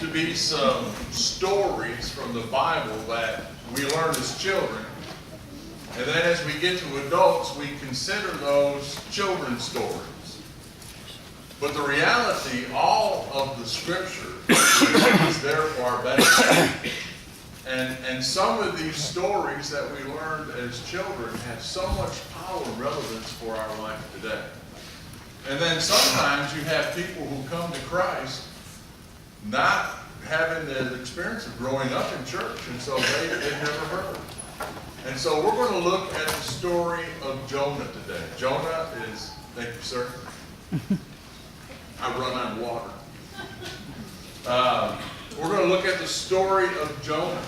to be some stories from the Bible that we learned as children. And then as we get to adults, we consider those children's stories. But the reality, all of the Scripture is there for our benefit. And some of these stories that we learned as children have so much power and relevance for our life today. And then sometimes you have people who come to Christ not having the experience of growing up in church, and so they've never heard. And so we're going to look at the story of Jonah today. Jonah is, thank you, sir. I run out of water. We're going to look at the story of Jonah.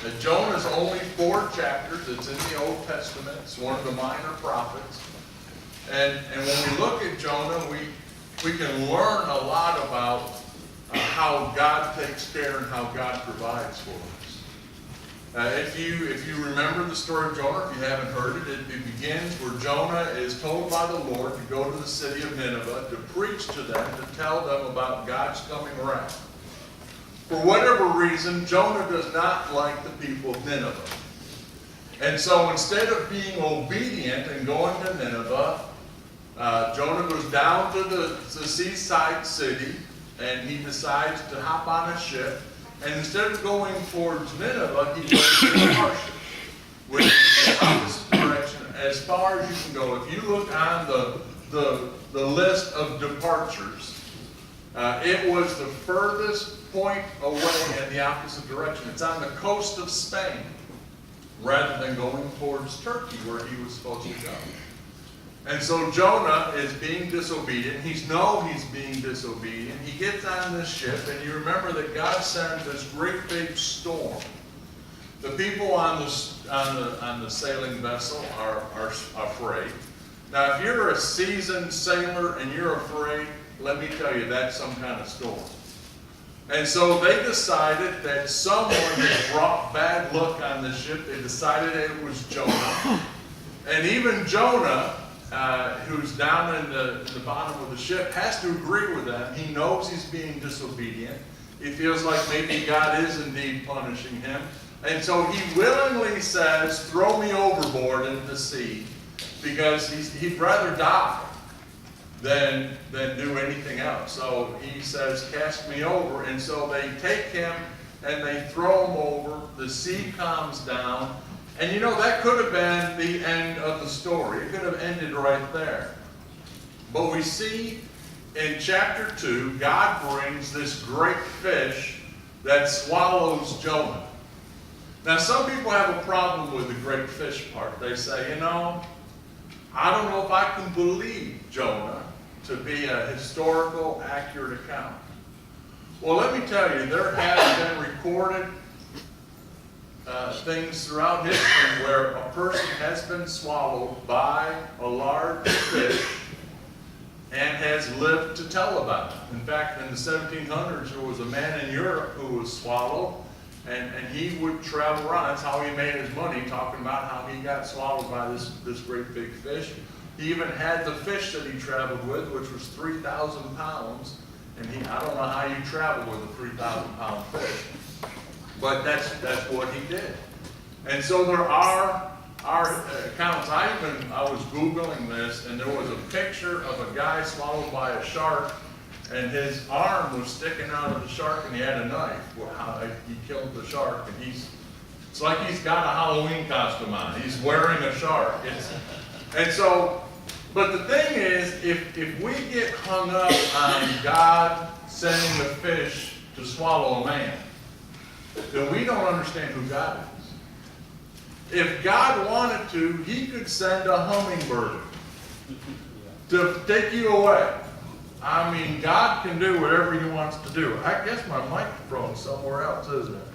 And Jonah's only 4 chapters. It's in the Old Testament. It's one of the minor prophets. And when we look at Jonah, we can learn a lot about how God takes care and how God provides for us. If you remember the story of Jonah, if you haven't heard it, it begins where Jonah is told by the Lord to go to the city of Nineveh to preach to them, to tell them about God's coming wrath. For whatever reason, Jonah does not like the people of Nineveh. And so instead of being obedient and going to Nineveh, Jonah goes down to the seaside city, and he decides to hop on a ship. And instead of going towards Nineveh, he goes to Tarshish, which is the opposite direction as far as you can go. If you look on the list of departures, it was the furthest point away in the opposite direction. It's on the coast of Spain, rather than going towards Turkey, where he was supposed to go. And so Jonah is being disobedient. He's being disobedient. He gets on this ship, and you remember that God sends this great big storm. The people on the sailing vessel are afraid. Now, if you're a seasoned sailor and you're afraid, let me tell you, that's some kind of storm. And so they decided that someone had brought bad luck on the ship. They decided it was Jonah. And even Jonah, who's down in the bottom of the ship, has to agree with them. He knows he's being disobedient. He feels like maybe God is indeed punishing him. And so he willingly says, throw me overboard into the sea, because he'd rather die than do anything else. So he says, cast me over. And so they take him and they throw him over. The sea calms down. And you know, that could have been the end of the story. It could have ended right there. But we see in chapter 2, God brings this great fish that swallows Jonah. Now, some people have a problem with the great fish part. They say, you know, I don't know if I can believe Jonah to be a historical, accurate account. Well, let me tell you, there have been recorded things throughout history where a person has been swallowed by a large fish and has lived to tell about it. In fact, in the 1700s, there was a man in Europe who was swallowed, and he would travel around. That's how he made his money, talking about how he got swallowed by this great big fish. He even had the fish that he traveled with, which was 3,000 pounds. And I don't know how you travel with a 3,000-pound fish, but that's what he did. And so there are accounts. I was Googling this, and there was a picture of a guy swallowed by a shark, and his arm was sticking out of the shark, and he had a knife. Well, how he killed the shark, and it's like he's got a Halloween costume on. He's wearing a shark. But the thing is, if we get hung up on God sending a fish to swallow a man, then we don't understand who God is. If God wanted to, he could send a hummingbird to take you away. I mean, God can do whatever he wants to do. I guess my microphone's somewhere else, isn't it?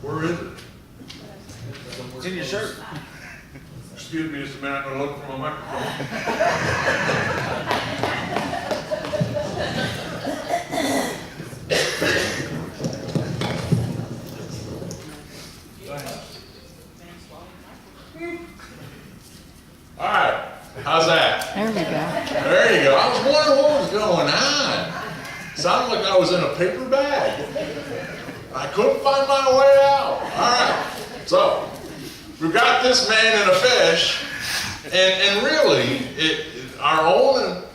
Where is it? It's in your shirt. Excuse me just a minute, I'm going to look for my microphone. All right, how's that? There we go. There you go. I was wondering what was going on. Sounded like I was in a paper bag. I couldn't find my way out. All right, so we've got this man and a fish, and really, our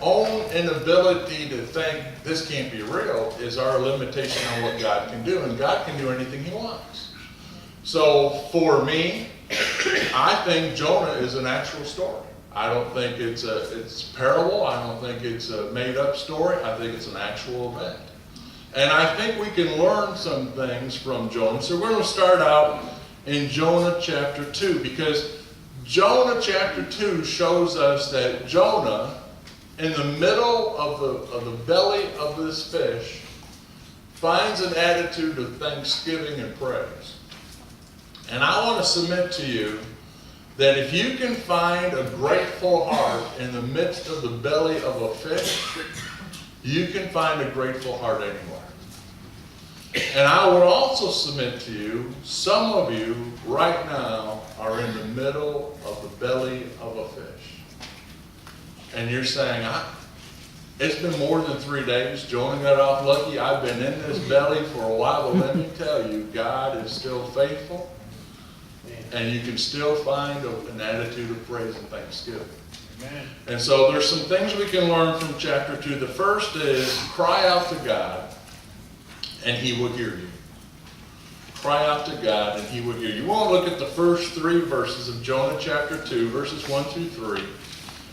own inability to think this can't be real is our limitation on what God can do, and God can do anything He wants. So for me, I think Jonah is an actual story. I don't think it's parable. I don't think it's a made-up story. I think it's an actual event. And I think we can learn some things from Jonah. So we're going to start out in Jonah chapter 2, because Jonah chapter 2 shows us that Jonah, in the middle of the belly of this fish, finds an attitude of thanksgiving and praise. And I want to submit to you that if you can find a grateful heart in the midst of the belly of a fish, you can find a grateful heart anywhere. And I would also submit to you, some of you right now are in the middle of the belly of a fish. And you're saying, it's been more than 3 days. Jonah got off lucky. I've been in this belly for a while. But let me tell you, God is still faithful. And you can still find an attitude of praise and thanksgiving. Amen. And so there's some things we can learn from chapter 2. The first is cry out to God and He will hear you. Cry out to God and He will hear you. We want to look at the first 3 verses of Jonah chapter 2, verses 1 through 3.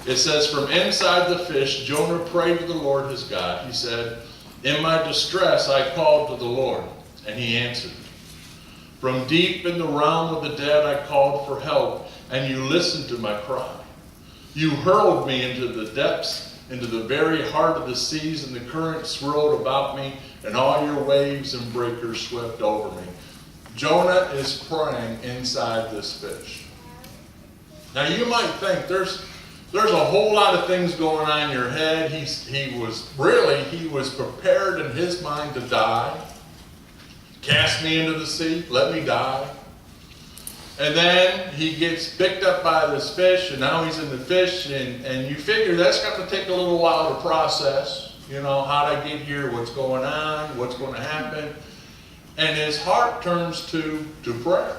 It says, from inside the fish, Jonah prayed to the Lord his God. He said, in my distress I called to the Lord, and He answered. From deep in the realm of the dead I called for help, and you listened to my cry. You hurled me into the depths, into the very heart of the seas, and the currents swirled about me, and all your waves and breakers swept over me. Jonah is praying inside this fish. Now you might think there's a whole lot of things going on in your head. He was prepared in his mind to die. Cast me into the sea, let me die. And then he gets picked up by this fish, and now he's in the fish, and you figure that's going to take a little while to process. You know, how'd I get here, what's going on, what's going to happen. And his heart turns to prayer.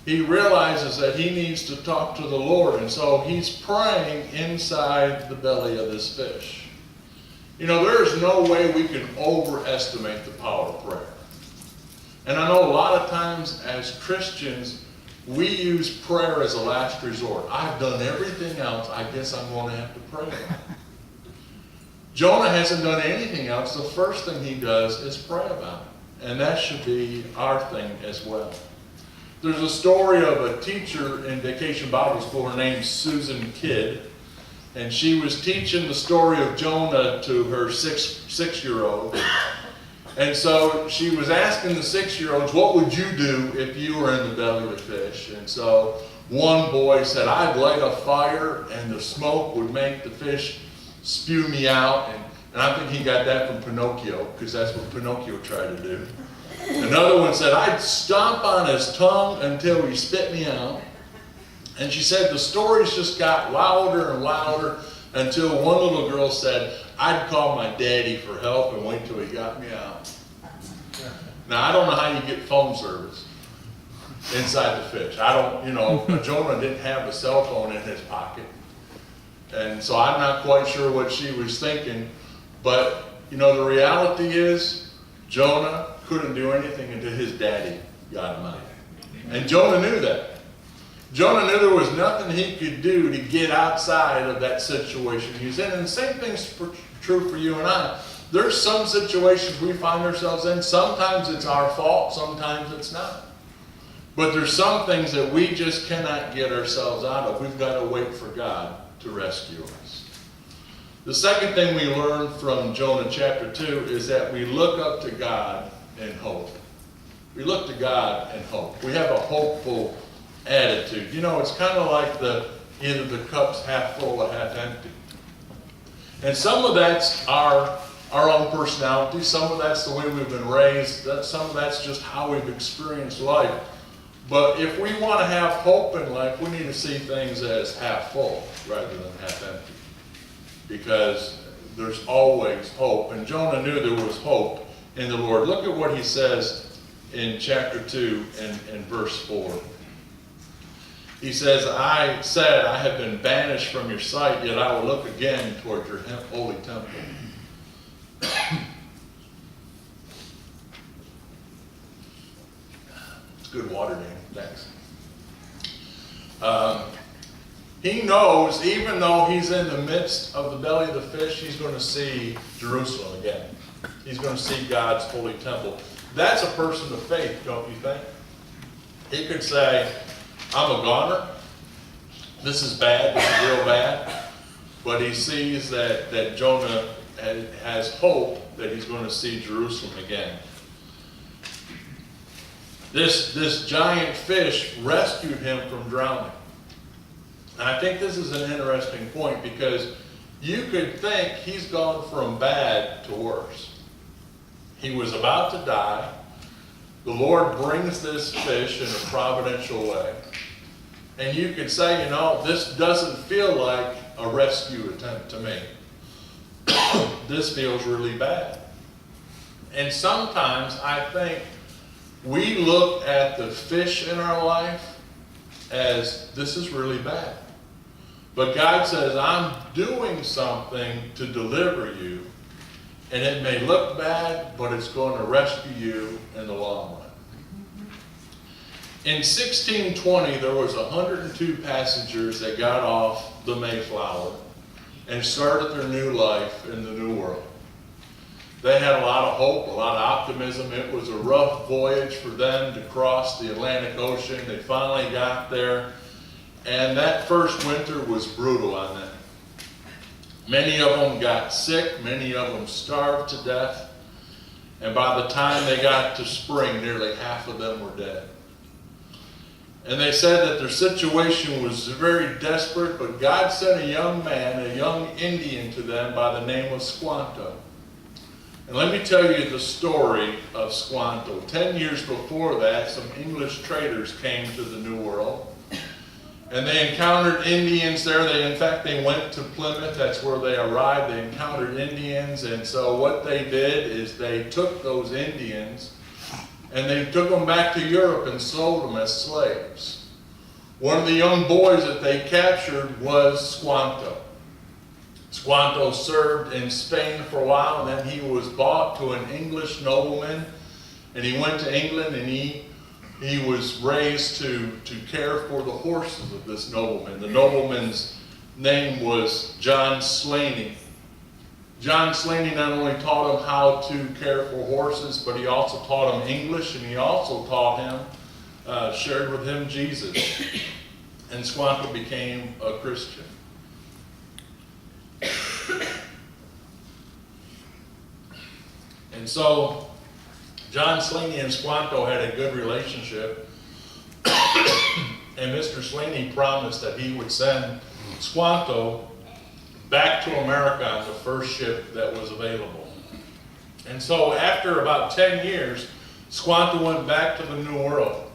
He realizes that he needs to talk to the Lord, and so he's praying inside the belly of this fish. You know, there is no way we can overestimate the power of prayer. And I know a lot of times as Christians, we use prayer as a last resort. I've done everything else, I guess I'm going to have to pray now. Jonah hasn't done anything else. The first thing he does is pray about it. And that should be our thing as well. There's a story of a teacher in Vacation Bible School. Her name's Susan Kidd. And she was teaching the story of Jonah to her six-year-old. And so she was asking the 6-year-olds, what would you do if you were in the belly of the fish? And so one boy said, I'd light a fire and the smoke would make the fish spew me out. And I think he got that from Pinocchio, because that's what Pinocchio tried to do. Another one said, I'd stomp on his tongue until he spit me out. And she said the stories just got louder and louder until one little girl said, I'd call my daddy for help and wait till he got me out. Now, I don't know how you get phone service inside the fish. Jonah didn't have a cell phone in his pocket. And so I'm not quite sure what she was thinking. But, the reality is, Jonah couldn't do anything until his daddy got him out. And Jonah knew that. Jonah knew there was nothing he could do to get outside of that situation he's in. And the same thing's true for you and I. There's some situations we find ourselves in. Sometimes it's our fault, sometimes it's not. But there's some things that we just cannot get ourselves out of. We've got to wait for God to rescue us. The second thing we learn from Jonah chapter 2 is that we look up to God in hope. We look to God in hope. We have a hopeful attitude. It's kind of like either the cup's half full or half empty. And some of that's our own personality. Some of that's the way we've been raised. Some of that's just how we've experienced life. But if we want to have hope in life, we need to see things as half full rather than half empty. Because there's always hope. And Jonah knew there was hope in the Lord. Look at what he says in chapter 2 and verse 4. He says, I said, I have been banished from your sight, yet I will look again toward your holy temple. It's good water, Danny. Thanks. He knows, even though he's in the midst of the belly of the fish, he's going to see Jerusalem again. He's going to see God's holy temple. That's a person of faith, don't you think? He could say, I'm a goner. This is bad. This is real bad. But he sees that Jonah has hope that he's going to see Jerusalem again. This giant fish rescued him from drowning. And I think this is an interesting point because you could think he's gone from bad to worse. He was about to die. The Lord brings this fish in a providential way. And you could say, this doesn't feel like a rescue attempt to me. This feels really bad. And sometimes I think we look at the fish in our life as this is really bad. But God says, I'm doing something to deliver you. And it may look bad, but it's going to rescue you in the long run. In 1620, there was 102 passengers that got off the Mayflower and started their new life in the New World. They had a lot of hope, a lot of optimism. It was a rough voyage for them to cross the Atlantic Ocean. They finally got there, and that first winter was brutal on them. Many of them got sick, many of them starved to death, and by the time they got to spring, nearly half of them were dead. And they said that their situation was very desperate, but God sent a young man, a young Indian to them by the name of Squanto. And let me tell you the story of Squanto. 10 years before that, some English traders came to the New World. And they encountered Indians there. In fact, they went to Plymouth. That's where they arrived. They encountered Indians. And so what they did is they took those Indians and they took them back to Europe and sold them as slaves. One of the young boys that they captured was Squanto. Squanto served in Spain for a while, and then he was bought to an English nobleman. And he went to England, and he was raised to care for the horses of this nobleman. The nobleman's name was John Slaney. John Slaney not only taught him how to care for horses, but he also taught him English, and he also taught him, shared with him Jesus. And Squanto became a Christian. And so John Slaney and Squanto had a good relationship, and Mr. Slaney promised that he would send Squanto back to America on the first ship that was available. And so after about 10 years, Squanto went back to the New World.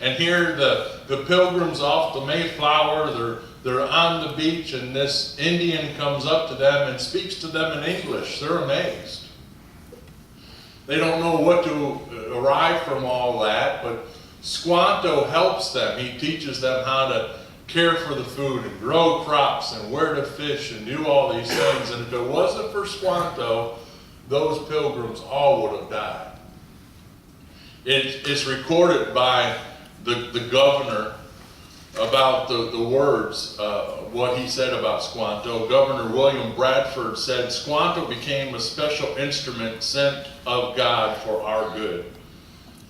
And here the pilgrims off the Mayflower, they're on the beach, and this Indian comes up to them and speaks to them in English. They're amazed. They don't know what to arrive from all that, but Squanto helps them. He teaches them how to care for the food and grow crops and where to fish and do all these things. And if it wasn't for Squanto, those pilgrims all would have died. It's recorded by the governor about the words, what he said about Squanto. Governor William Bradford said, Squanto became a special instrument sent of God for our good.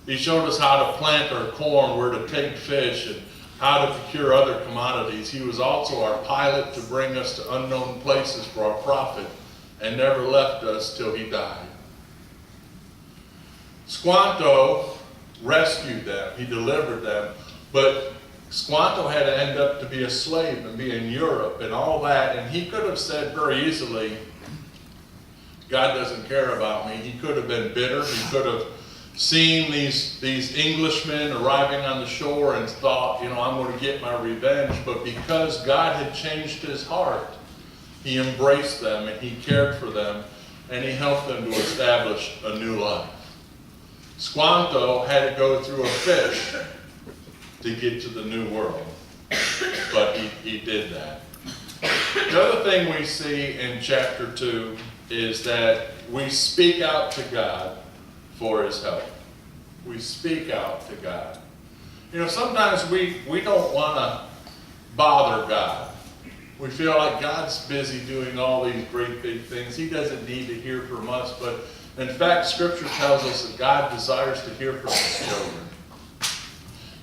He showed us how to plant our corn, where to take fish, and how to procure other commodities. He was also our pilot to bring us to unknown places for our profit, and never left us till he died. Squanto rescued them. He delivered them. But Squanto had to end up to be a slave and be in Europe and all that. And he could have said very easily, God doesn't care about me. He could have been bitter. He could have seen these Englishmen arriving on the shore and thought, I'm going to get my revenge. But because God had changed his heart, He embraced them and he cared for them and he helped them to establish a new life. Squanto had to go through a fish to get to the new world, but he did that. The other thing we see in chapter 2 is that we speak out to God for his help. We speak out to God. You know, sometimes we don't want to bother God. We feel like God's busy doing all these great big things. He doesn't need to hear from us, but in fact, Scripture tells us that God desires to hear from his children.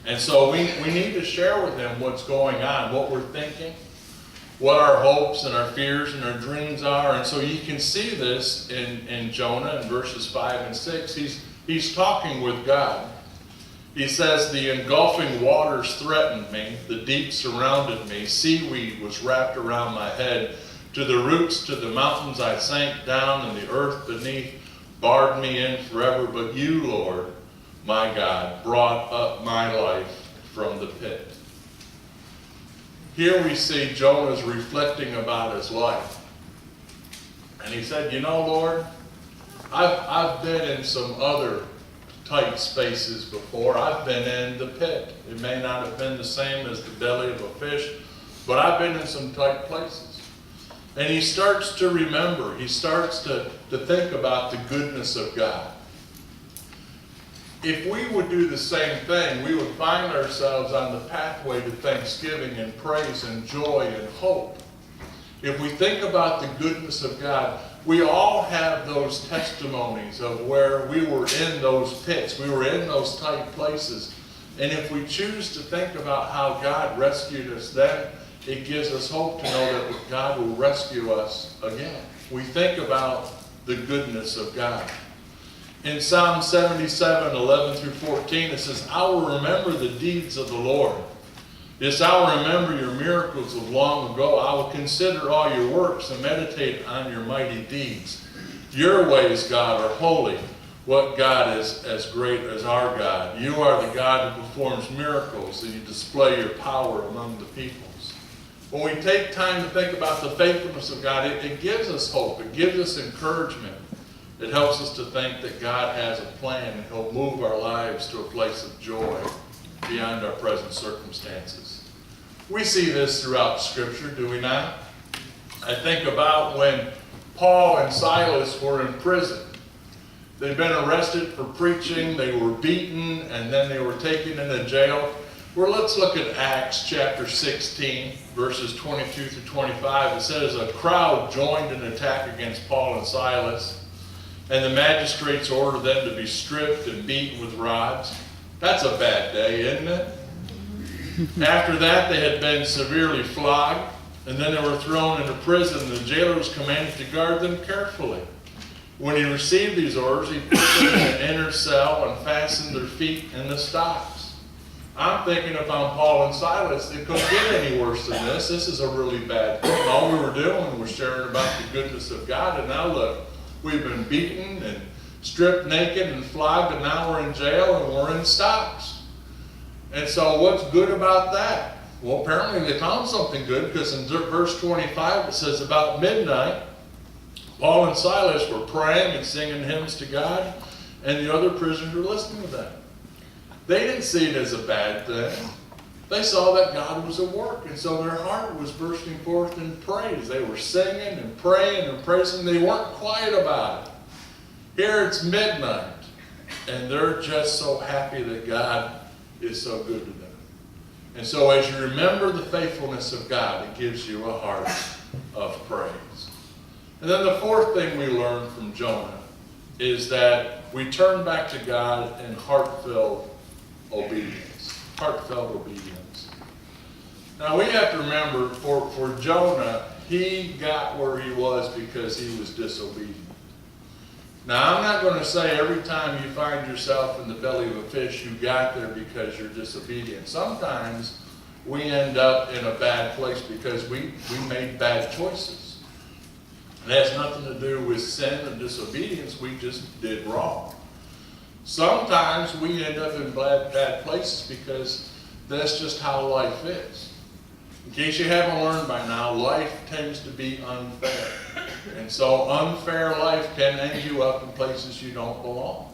And so we need to share with him what's going on, what we're thinking, what our hopes and our fears and our dreams are. And so you can see this in Jonah in verses 5 and 6. He's talking with God. He says, the engulfing waters threatened me, the deep surrounded me, seaweed was wrapped around my head, to the roots, to the mountains I sank down, and the earth beneath barred me in forever. But you, Lord, my God, brought up my life from the pit. Here we see Jonah's reflecting about his life. And he said, you know, Lord, I've been in some other tight spaces before. I've been in the pit. It may not have been the same as the belly of a fish, but I've been in some tight places. And he starts to remember, he starts to think about the goodness of God. If we would do the same thing, we would find ourselves on the pathway to thanksgiving and praise and joy and hope. If we think about the goodness of God, we all have those testimonies of where we were in those pits, we were in those tight places. And if we choose to think about how God rescued us then, it gives us hope to know that God will rescue us again. We think about the goodness of God. In Psalm 77, 11 through 14, it says, I will remember the deeds of the Lord. Yes, I will remember your miracles of long ago. I will consider all your works and meditate on your mighty deeds. Your ways, God, are holy. What God is as great as our God? You are the God who performs miracles, and you display your power among the peoples. When we take time to think about the faithfulness of God, it gives us hope. It gives us encouragement. It helps us to think that God has a plan and he'll move our lives to a place of joy beyond our present circumstances. We see this throughout Scripture, do we not? I think about when Paul and Silas were in prison. They'd been arrested for preaching, they were beaten, and then they were taken into jail. Well, let's look at Acts chapter 16, verses 22 through 25. It says, a crowd joined in an attack against Paul and Silas, and the magistrates ordered them to be stripped and beaten with rods. That's a bad day, isn't it? After that, they had been severely flogged, and then they were thrown into prison, and the jailer was commanded to guard them carefully. When he received these orders, he put them in an inner cell and fastened their feet in the stocks. I'm thinking if I'm Paul and Silas, it couldn't get any worse than this. This is a really bad thing. All we were doing was sharing about the goodness of God, and now look, we've been beaten and stripped naked and flogged, and now we're in jail and we're in stocks. And so what's good about that? Well, apparently they found something good, because in verse 25 it says, about midnight, Paul and Silas were praying and singing hymns to God, and the other prisoners were listening to them. They didn't see it as a bad thing. They saw that God was at work, and so their heart was bursting forth in praise. They were singing and praying and praising. They weren't quiet about it. Here it's midnight, and they're just so happy that God is so good to them. And so as you remember the faithfulness of God, it gives you a heart of praise. And then the fourth thing we learn from Jonah is that we turn back to God in heartfelt obedience. Heartfelt obedience. Now we have to remember, for Jonah, he got where he was because he was disobedient. Now I'm not going to say every time you find yourself in the belly of a fish, you got there because you're disobedient. Sometimes we end up in a bad place because we made bad choices. It has nothing to do with sin and disobedience. We just did wrong. Sometimes we end up in bad places because that's just how life is. In case you haven't learned by now, life tends to be unfair. And so unfair life can end you up in places you don't belong.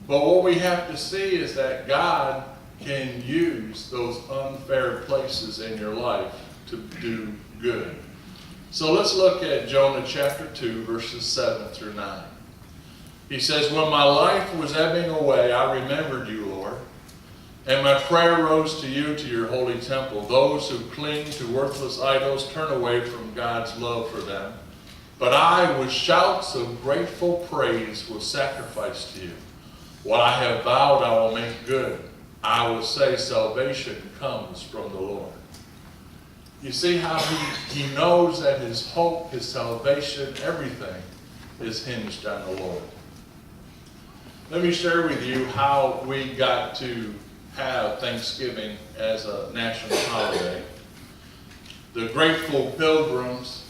But what we have to see is that God can use those unfair places in your life to do good. So let's look at Jonah chapter 2, verses 7 through 9. He says, "When my life was ebbing away, I remembered you, Lord, and my prayer rose to you, to your holy temple. Those who cling to worthless idols turn away from God's love for them. But I, with shouts of grateful praise, will sacrifice to you. What I have vowed I will make good. I will say salvation comes from the Lord." You see how he knows that his hope, his salvation, everything is hinged on the Lord. Let me share with you how we got to have Thanksgiving as a national holiday. The grateful pilgrims,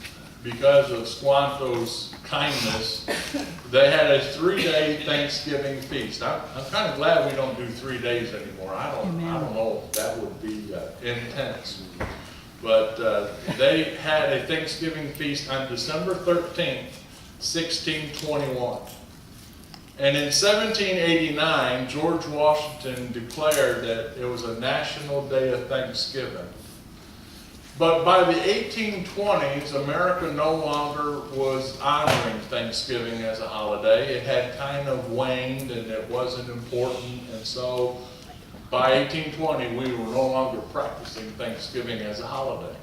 because of Squanto's kindness, they had a 3-day Thanksgiving feast. I'm kind of glad we don't do 3 days anymore. I don't know if that would be intense. But they had a Thanksgiving feast on December 13th, 1621. And in 1789, George Washington declared that it was a national day of Thanksgiving. But by the 1820s, America no longer was honoring Thanksgiving as a holiday. It had kind of waned and it wasn't important. And so by 1820, we were no longer practicing Thanksgiving as a holiday.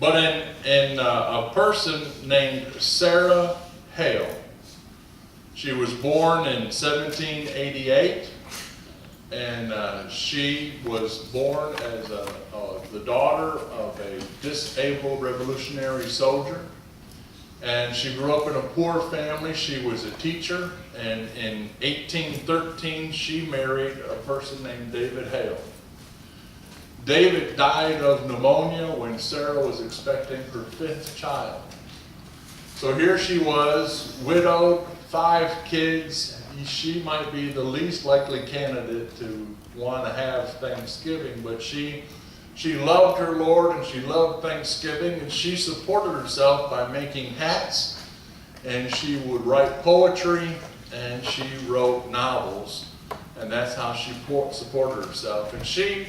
But in a person named Sarah Hale, she was born in 1788, and she was born as the daughter of a disabled Revolutionary soldier. And she grew up in a poor family. She was a teacher, and in 1813 she married a person named David Hale. David died of pneumonia when Sarah was expecting her 5th child. So here she was, widowed, 5 kids. She might be the least likely candidate to want to have Thanksgiving, but she loved her Lord and she loved Thanksgiving, and she supported herself by making hats, and she would write poetry, and she wrote novels, and that's how she supported herself. And she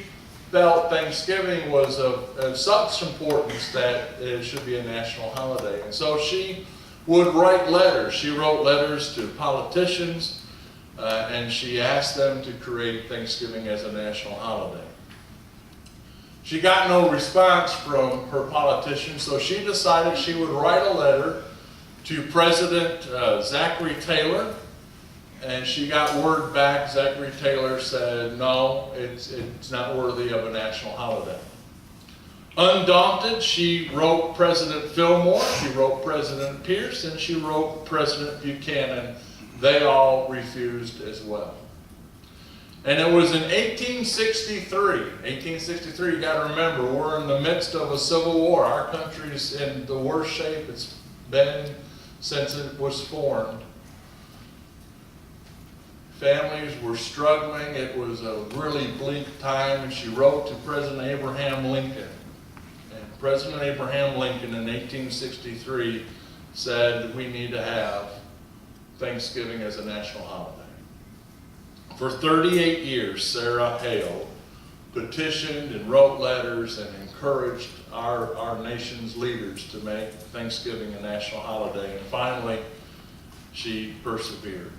felt Thanksgiving was of such importance that it should be a national holiday. And so she would write letters. She wrote letters to politicians, and she asked them to create Thanksgiving as a national holiday. She got no response from her politicians, so she decided she would write a letter to President Zachary Taylor, and she got word back. Zachary Taylor said, no, it's not worthy of a national holiday. Undaunted, she wrote President Fillmore, she wrote President Pierce, and she wrote President Buchanan. They all refused as well. And it was in 1863, you got to remember, we're in the midst of a civil war. Our country's in the worst shape it's been since it was formed. Families were struggling. It was a really bleak time, and she wrote to President Abraham Lincoln. And President Abraham Lincoln in 1863 said we need to have Thanksgiving as a national holiday. For 38 years, Sarah Hale petitioned and wrote letters and encouraged our nation's leaders to make Thanksgiving a national holiday. And finally, she persevered.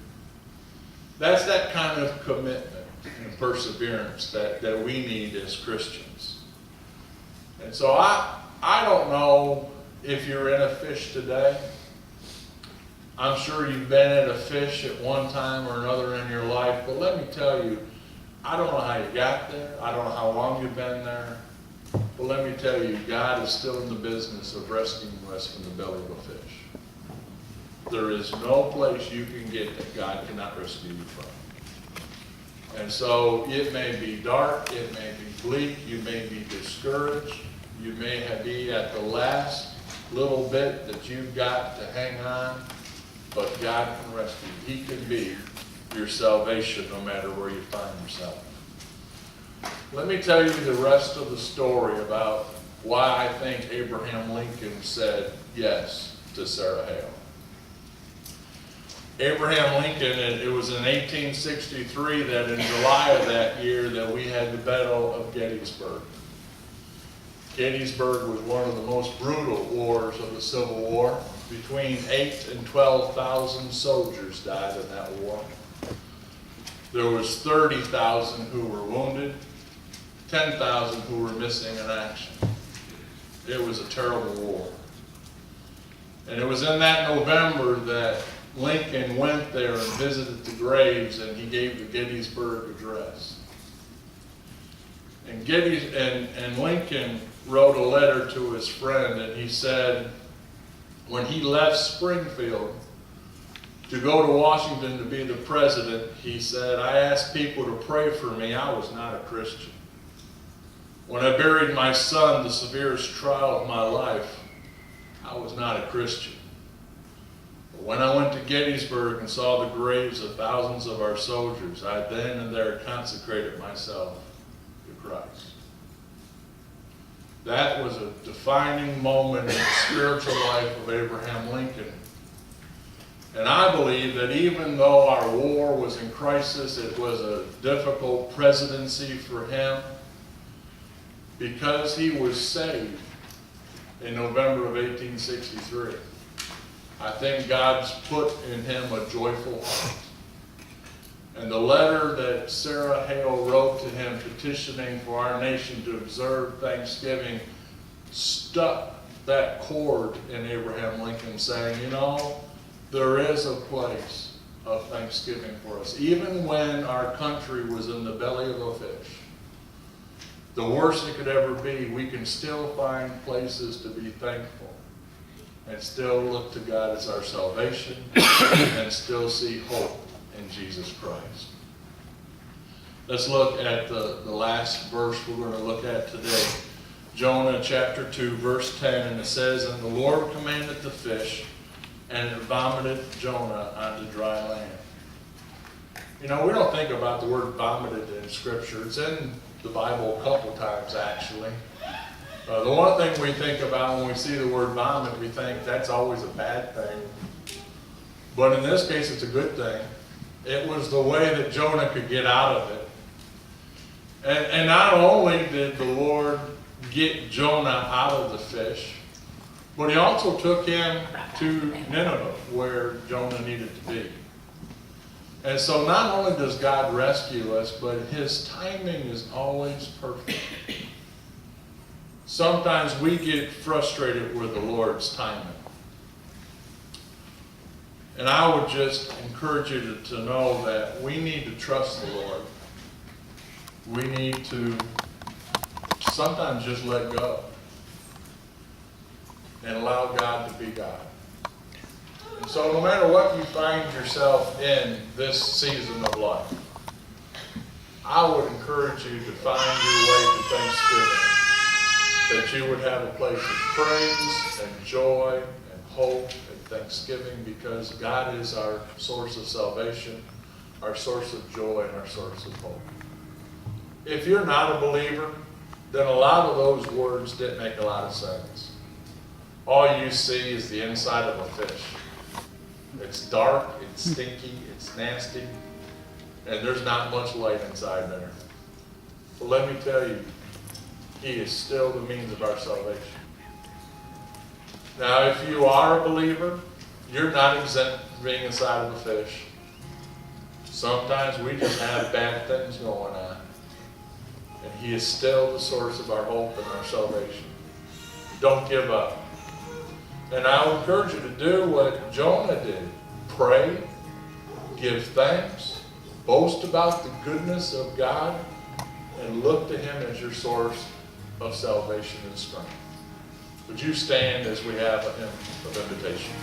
That's that kind of commitment and perseverance that we need as Christians. And so I don't know if you're in a fish today. I'm sure you've been at a fish at one time or another in your life, but let me tell you, I don't know how you got there. I don't know how long you've been there. But let me tell you, God is still in the business of rescuing us from the belly of a fish. There is no place you can get that God cannot rescue you from. And so it may be dark, it may be bleak, you may be discouraged, you may be at the last little bit that you've got to hang on, but God can rescue you. He can be your salvation no matter where you find yourself. Let me tell you the rest of the story about why I think Abraham Lincoln said yes to Sarah Hale. Abraham Lincoln, it was in 1863 that in July of that year that we had the Battle of Gettysburg. Gettysburg was one of the most brutal wars of the Civil War. Between 8,000 and 12,000 soldiers died in that war. There was 30,000 who were wounded, 10,000 who were missing in action. It was a terrible war. And it was in that November that Lincoln went there and visited the graves, and he gave the Gettysburg Address. And Lincoln wrote a letter to his friend, and he said, when he left Springfield to go to Washington to be the president, he said, I asked people to pray for me. I was not a Christian. When I buried my son, the severest trial of my life, I was not a Christian. But when I went to Gettysburg and saw the graves of thousands of our soldiers, I then and there consecrated myself to Christ. That was a defining moment in the spiritual life of Abraham Lincoln. And I believe that even though our war was in crisis, it was a difficult presidency for him, because he was saved in November of 1863. I think God's put in him a joyful heart. And the letter that Sarah Hale wrote to him petitioning for our nation to observe Thanksgiving stuck that chord in Abraham Lincoln, saying, you know, there is a place of thanksgiving for us. Even when our country was in the belly of a fish, the worst it could ever be, we can still find places to be thankful and still look to God as our salvation and still see hope in Jesus Christ. Let's look at the last verse we're going to look at today. Jonah chapter 2, verse 10, and it says, and the Lord commanded the fish, and it vomited Jonah onto dry land. You know, we don't think about the word vomited in Scripture. It's in the Bible a couple times, actually. The one thing we think about when we see the word vomit, we think that's always a bad thing. But in this case, it's a good thing. It was the way that Jonah could get out of it. And not only did the Lord get Jonah out of the fish, but he also took him to Nineveh, where Jonah needed to be. And so not only does God rescue us, but his timing is always perfect. Sometimes we get frustrated with the Lord's timing. And I would just encourage you to know that we need to trust the Lord. We need to sometimes just let go and allow God to be God. And so no matter what you find yourself in this season of life, I would encourage you to find your way to Thanksgiving, that you would have a place of praise and joy and hope and thanksgiving, because God is our source of salvation, our source of joy, and our source of hope. If you're not a believer, then a lot of those words didn't make a lot of sense. All you see is the inside of a fish. It's dark, it's stinky, it's nasty, and there's not much light inside there. But let me tell you, he is still the means of our salvation. Now, if you are a believer, you're not exempt from being inside of a fish. Sometimes we just have bad things going on. And he is still the source of our hope and our salvation. Don't give up. And I would encourage you to do what Jonah did. Pray, give thanks, boast about the goodness of God, and look to him as your source of salvation and strength. Would you stand as we have a hymn of invitation?